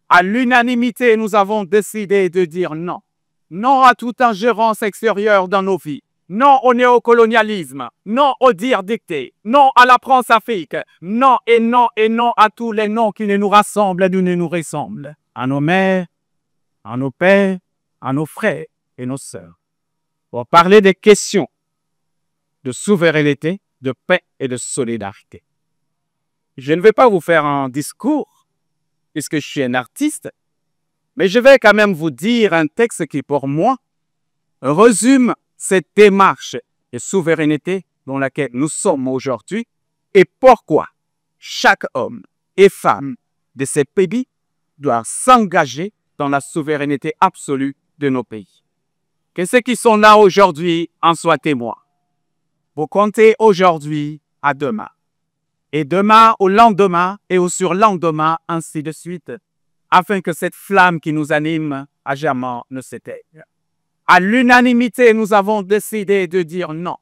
À l'unanimité, nous avons décidé de dire non. Non à toute ingérence extérieure dans nos vies. Non au néocolonialisme. Non au dire dicté. Non à la France-Afrique. Non et non et non à tous les noms qui ne nous rassemblent et ne nous ressemblent. À nos mères, à nos pères, à nos frères et nos sœurs. Pour parler des questions de souveraineté, de paix et de solidarité. Je ne vais pas vous faire un discours, puisque je suis un artiste, mais je vais quand même vous dire un texte qui, pour moi, résume cette démarche de souveraineté dans laquelle nous sommes aujourd'hui et pourquoi chaque homme et femme de ces pays doit s'engager dans la souveraineté absolue de nos pays. Que ceux qui sont là aujourd'hui en soient témoins. Vous comptez aujourd'hui à demain. Et demain au lendemain et au surlendemain, ainsi de suite, afin que cette flamme qui nous anime à jamais ne s'éteigne. À l'unanimité, nous avons décidé de dire non.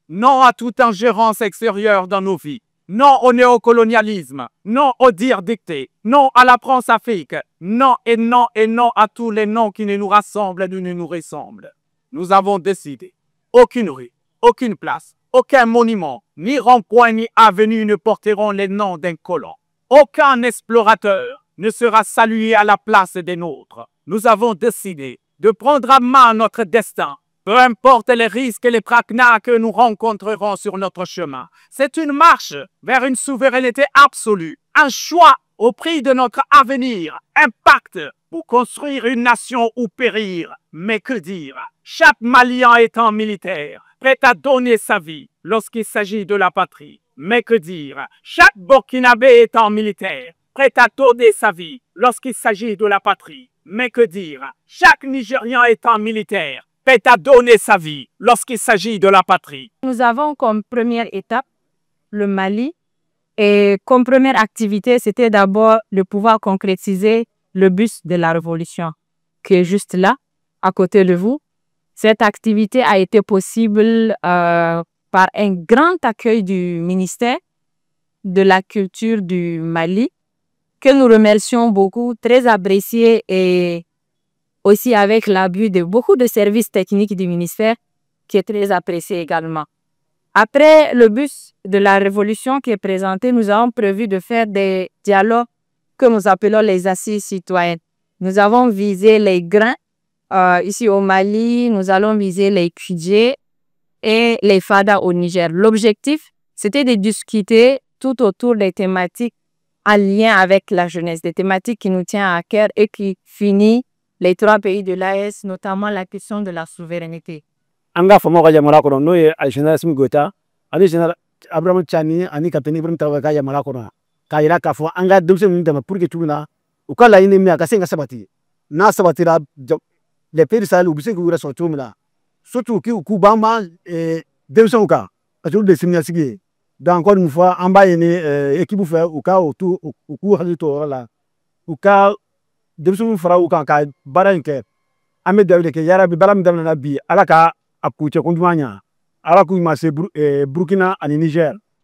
Non à toute ingérence extérieure dans nos vies. Non au néocolonialisme. Non au dire dicté. Non à la France-Afrique. Non et non et non à tous les noms qui ne nous rassemblent et ne nous ressemblent. Nous avons décidé. Aucune rue, aucune place, aucun monument, ni rond-point, ni avenue ne porteront les noms d'un colon. Aucun explorateur ne sera salué à la place des nôtres. Nous avons décidé de prendre à main notre destin, peu importe les risques et les traquenards que nous rencontrerons sur notre chemin. C'est une marche vers une souveraineté absolue, un choix au prix de notre avenir, un pacte pour construire une nation ou périr. Mais que dire? Chaque Malien étant militaire, prêt à donner sa vie lorsqu'il s'agit de la patrie. Mais que dire? Chaque Burkinabé étant militaire, prêt à donner sa vie lorsqu'il s'agit de la patrie. Mais que dire? Chaque Nigérian étant militaire, prêt à donner sa vie lorsqu'il s'agit de la patrie. Nous avons comme première étape le Mali. Et comme première activité, c'était d'abord de pouvoir concrétiser le bus de la Révolution, qui est juste là, à côté de vous. Cette activité a été possible par un grand accueil du ministère de la Culture du Mali, que nous remercions beaucoup, très apprécié, et aussi avec l'appui de beaucoup de services techniques du ministère, qui est très apprécié également. Après le bus de la Révolution qui est présenté, nous avons prévu de faire des dialogues que nous appelons les assises citoyennes. Nous avons visé les grains. Ici au Mali, nous allons viser les Kudje et les Fada au Niger. L'objectif, c'était de discuter tout autour des thématiques en lien avec la jeunesse, des thématiques qui nous tiennent à cœur et qui finissent les trois pays de l'AES, notamment la question de la souveraineté. Anga famo ka jamana kono no ye général Assimi Goïta ani général Abraham Tchani ani capitaine Ibrahim Traoré ka jamana kono ka ira ka fo anga demse min dama pour que tuna u ka la ine mi aka senga sabati na sabati la les pays sahel u bise ku raso tumila surtout ki ku bamba demse u ka atul de simnya sigi donc encore une fois en bas yene équipe fait u ka u ku halito la u ka demse mu fara u ka baranke ame dawde ke yara bi balam damna bi alaka akuche kundwanya ala ku ma se Burkina ani Niger